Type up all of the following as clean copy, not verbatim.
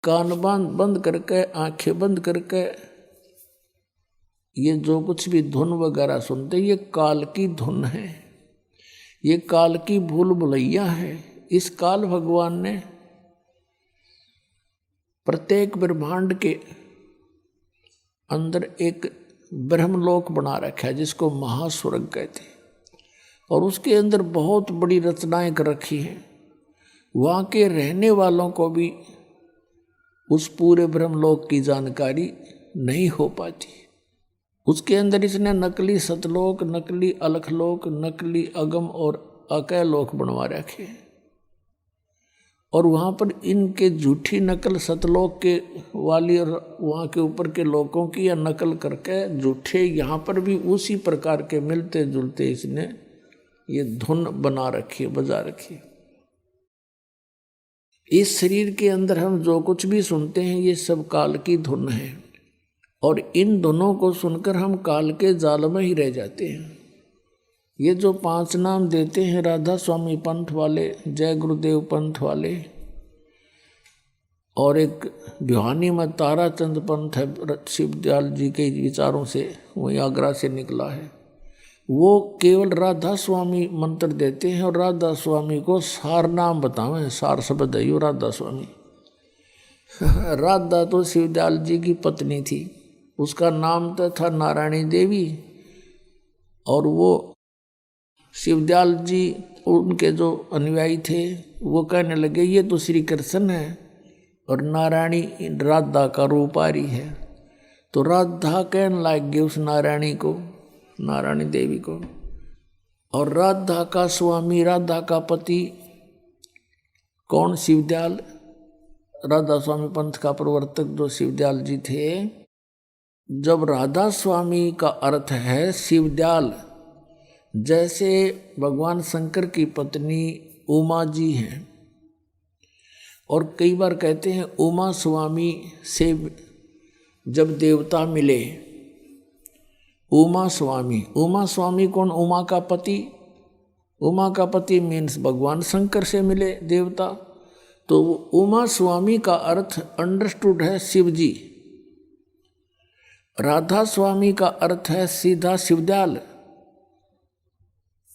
कान बंद करके, आंखें बंद करके ये जो कुछ भी धुन वगैरह सुनते, ये काल की धुन है, ये काल की भूल भुलैया है। इस काल भगवान ने प्रत्येक ब्रह्मांड के अंदर एक ब्रह्मलोक बना रखा है जिसको महास्वर्ग कहते हैं, और उसके अंदर बहुत बड़ी रचनाएं कर रखी हैं। वहाँ के रहने वालों को भी उस पूरे ब्रह्मलोक की जानकारी नहीं हो पाती। उसके अंदर इसने नकली सतलोक, नकली अलखलोक, नकली अगम और अकय लोक बनवा रखे हैं, और वहाँ पर इनके झूठी नकल सतलोक के वाली और वहाँ के ऊपर के लोकों की या नकल करके झूठे यहाँ पर भी उसी प्रकार के मिलते जुलते इसने ये धुन बना रखी है, बजा रखी है। इस शरीर के अंदर हम जो कुछ भी सुनते हैं ये सब काल की धुन है, और इन धुनों को सुनकर हम काल के जाल में ही रह जाते हैं। ये जो 5 नाम देते हैं राधा स्वामी पंथ वाले, जय गुरुदेव पंथ वाले, और एक भिवानी में ताराचंद पंथ है, शिवदयाल जी के विचारों से वही आगरा से निकला है। वो केवल राधा स्वामी मंत्र देते हैं और राधा स्वामी को सार नाम बतावें, सार शब्द है यो राधा स्वामी। राधा तो शिवदयाल जी की पत्नी थी, उसका नाम तो था नारायणी देवी, और वो शिवदयाल जी उनके जो अनुयायी थे वो कहने लगे ये तो श्री कृष्ण है और नारायणी राधा का रूप आ रही है। तो राधा कहने लग गए उस नारायणी को, नारायणी देवी को, और राधा का स्वामी, राधा का पति कौन? शिवदयाल, राधा स्वामी पंथ का प्रवर्तक जो शिवदयाल जी थे। जब राधा स्वामी का अर्थ है शिवदयाल, जैसे भगवान शंकर की पत्नी उमा जी हैं, और कई बार कहते हैं उमा स्वामी से जब देवता मिले, उमा स्वामी कौन? उमा का पति। उमा का पति मीन्स भगवान शंकर से मिले देवता, तो उमा स्वामी का अर्थ अंडरस्टूड है शिव जी। राधा स्वामी का अर्थ है सीधा शिवदयाल।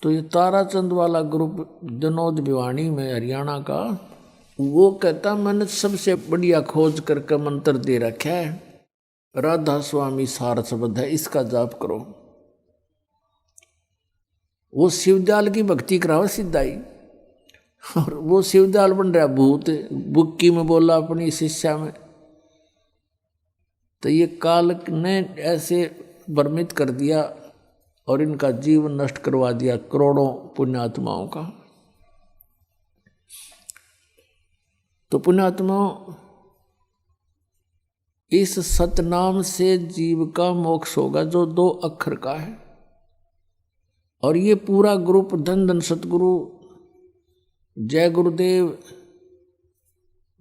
तो ये ताराचंद वाला ग्रुप जनोद भिवानी में हरियाणा का, वो कहता मैंने सबसे बढ़िया खोज करके मंत्र दे रखा है, राधा स्वामी सार शब्द है, इसका जाप करो। वो शिवदयाल की भक्ति कराओ सिद्धाई, और वो शिवदयाल बन रहा भूत, बुक्की में बोला अपनी शिष्या में। तो ये काल ने ऐसे भ्रमित कर दिया और इनका जीवन नष्ट करवा दिया करोड़ों पुण्यात्माओं का। तो पुण्यात्माओं, इस सतनाम से जीव का मोक्ष होगा जो 2 अक्षर का है। और ये पूरा ग्रुप धन धन सतगुरु, जय गुरुदेव,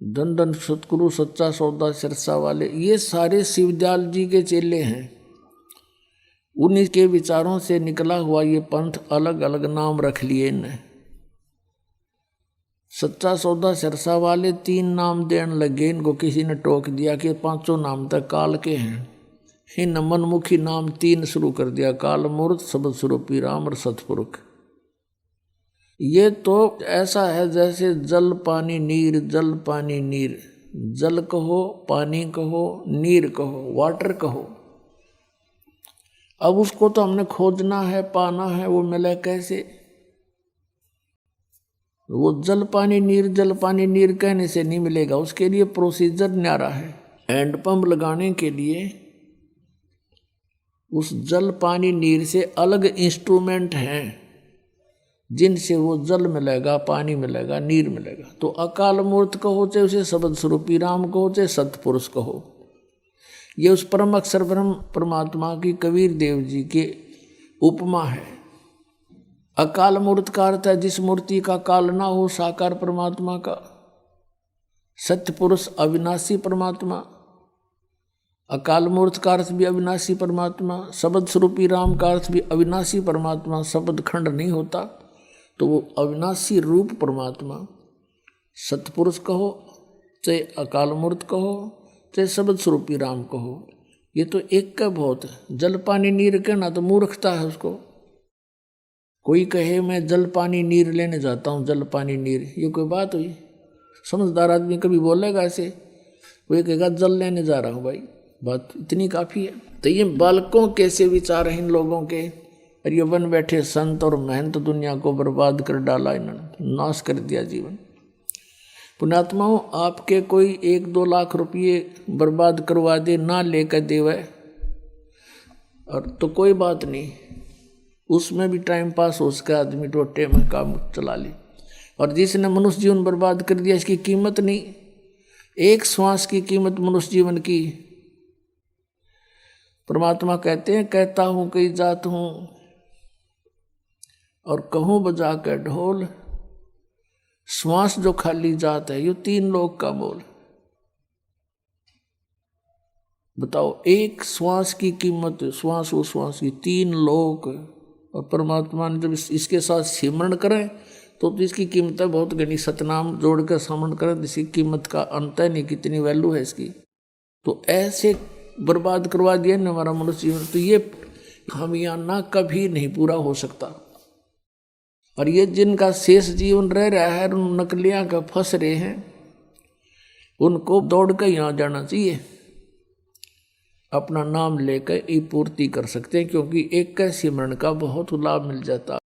धन धन सतगुरु, सच्चा सौदा सिरसा वाले, ये सारे शिवदयाल जी के चेले हैं। उन्हीं के विचारों से निकला हुआ ये पंथ, अलग अलग नाम रख लिए इन्हें। सच्चा सौदा सिरसा वाले 3 नाम देने लगे, इनको किसी ने टोक दिया कि 5 नाम तक काल के हैं। इन मनमुखी नाम 3 शुरू कर दिया, काल मूर्त, शब्द स्वरूपी राम और सतपुरुष। ये तो ऐसा है जैसे जल पानी नीर, जल पानी नीर, जल कहो, पानी कहो, नीर कहो, वाटर कहो। अब उसको तो हमने खोजना है, पाना है, वो मिले कैसे? वो जल पानी नीर कहने से नहीं मिलेगा, उसके लिए प्रोसीजर न्यारा है। हैंड पंप लगाने के लिए उस जल पानी नीर से अलग इंस्ट्रूमेंट हैं जिनसे वो जल मिलेगा, पानी मिलेगा, नीर मिलेगा। तो अकाल मूर्त कहो, चाहे उसे शब्द स्वरूपी राम कहो, चाहे सतपुरुष कहो, ये उस परम अक्षर ब्रह्म परमात्मा की कबीर देव जी के उपमा है। अकाल मूर्त का अर्थ है जिस मूर्ति का काल ना हो, साकार परमात्मा का। सत्यपुरुष अविनाशी परमात्मा, अकाल मूर्त का अर्थ भी अविनाशी परमात्मा। शब्द स्वरूपी राम का अर्थ भी अविनाशी परमात्मा, शब्द खंड नहीं होता, तो वो अविनाशी रूप परमात्मा। सतपुरुष कहो चाहे अकाल मूर्त कहो, चाहे शब्द स्वरूपी राम कहो, ये तो एक का बहुत है। जल पानी नीर कहना तो मूर्खता है उसको। कोई कहे मैं जल पानी नीर लेने जाता हूँ, जल पानी नीर, ये कोई बात हुई? समझदार आदमी कभी बोलेगा ऐसे? कोई कहेगा जल लेने जा रहा हूँ भाई, बात इतनी काफ़ी है। तो ये बालकों कैसे विचार हैं इन लोगों के, और ये बन बैठे संत और महंत दुनिया को बर्बाद कर डाला, इन्होंने नाश कर दिया जीवन। पुण्यात्माओं, आपके कोई 1-2 लाख रुपये बर्बाद करवा दे, ना लेकर देवे, और तो कोई बात नहीं, उसमें भी टाइम पास हो सका, आदमी टोटे में काम चला ले। और जिसने मनुष्य जीवन बर्बाद कर दिया, इसकी कीमत नहीं। एक श्वास की कीमत मनुष्य जीवन की। परमात्मा कहते हैं, कहता हूं कई जात हूं और कहूं बजा कर ढोल, श्वास जो खाली जात है, ये 3 लोग का मोल। बताओ, एक श्वास की कीमत, श्वास वो श्वास की 3 लोग। और परमात्मा ने जब इसके साथ सिमरण करें तो इसकी कीमत है बहुत घनी। सतनाम जोड़कर स्मरण करें तो इसकी कीमत का अंत है नहीं, कितनी वैल्यू है इसकी। तो ऐसे बर्बाद करवा दिया न हमारा मनुष्य जीवन, तो ये खामियाना कभी नहीं पूरा हो सकता। और ये जिनका शेष जीवन रह रहा है, उन नकलियां का फंस रहे हैं, उनको दौड़ कर यहाँ जाना चाहिए, अपना नाम लेकर ये पूर्ति कर सकते हैं, क्योंकि एक का सिमरण का बहुत लाभ मिल जाता।